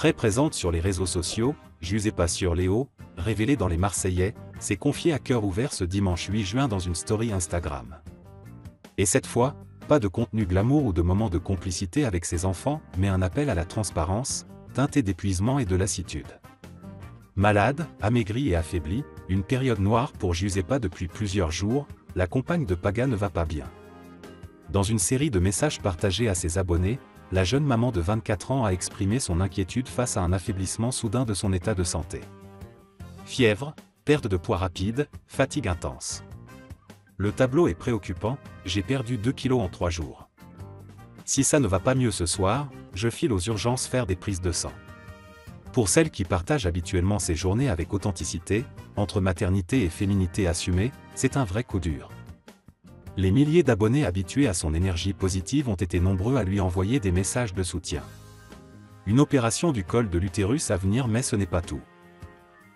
Très présente sur les réseaux sociaux, Giuseppa Léo, révélée dans Les Marseillais, s'est confiée à cœur ouvert ce dimanche 8 juin dans une story Instagram. Et cette fois, pas de contenu glamour ou de moments de complicité avec ses enfants, mais un appel à la transparence, teinté d'épuisement et de lassitude. Malade, amaigrie et affaiblie, une période noire pour Giuseppa depuis plusieurs jours, la compagne de Paga ne va pas bien. Dans une série de messages partagés à ses abonnés, la jeune maman de 24 ans a exprimé son inquiétude face à un affaiblissement soudain de son état de santé. Fièvre, perte de poids rapide, fatigue intense. Le tableau est préoccupant, j'ai perdu 2 kilos en 3 jours. Si ça ne va pas mieux ce soir, je file aux urgences faire des prises de sang. Pour celle qui partage habituellement ses journées avec authenticité, entre maternité et féminité assumée, c'est un vrai coup dur. Les milliers d'abonnés habitués à son énergie positive ont été nombreux à lui envoyer des messages de soutien. Une opération du col de l'utérus à venir, mais ce n'est pas tout.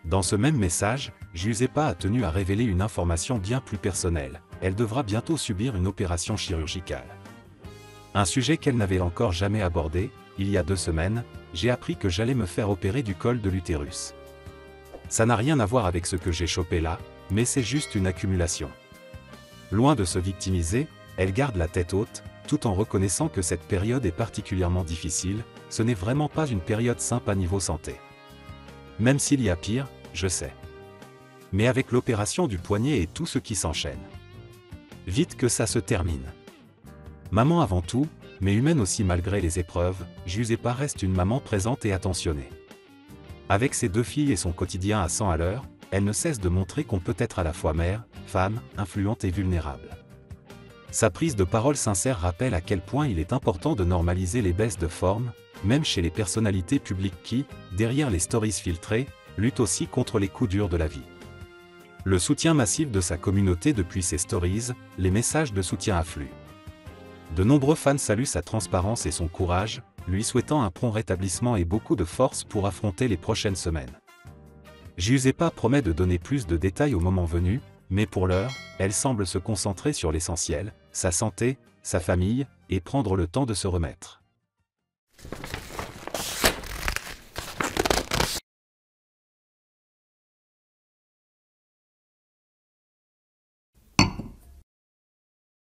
Dans ce même message, Giuseppa a tenu à révéler une information bien plus personnelle. Elle devra bientôt subir une opération chirurgicale. Un sujet qu'elle n'avait encore jamais abordé. Il y a 2 semaines, j'ai appris que j'allais me faire opérer du col de l'utérus. Ça n'a rien à voir avec ce que j'ai chopé là, mais c'est juste une accumulation. Loin de se victimiser, elle garde la tête haute, tout en reconnaissant que cette période est particulièrement difficile. Ce n'est vraiment pas une période simple à niveau santé. Même s'il y a pire, je sais. Mais avec l'opération du poignet et tout ce qui s'enchaîne. Vite que ça se termine. Maman avant tout, mais humaine aussi malgré les épreuves, Giuseppa reste une maman présente et attentionnée. Avec ses 2 filles et son quotidien à 100 à l'heure, elle ne cesse de montrer qu'on peut être à la fois mère, femme, influente et vulnérable. Sa prise de parole sincère rappelle à quel point il est important de normaliser les baisses de forme, même chez les personnalités publiques qui, derrière les stories filtrées, luttent aussi contre les coups durs de la vie. Le soutien massif de sa communauté depuis ses stories, les messages de soutien affluent. De nombreux fans saluent sa transparence et son courage, lui souhaitant un prompt rétablissement et beaucoup de force pour affronter les prochaines semaines. Giuseppa promet de donner plus de détails au moment venu, mais pour l'heure, elle semble se concentrer sur l'essentiel, sa santé, sa famille, et prendre le temps de se remettre.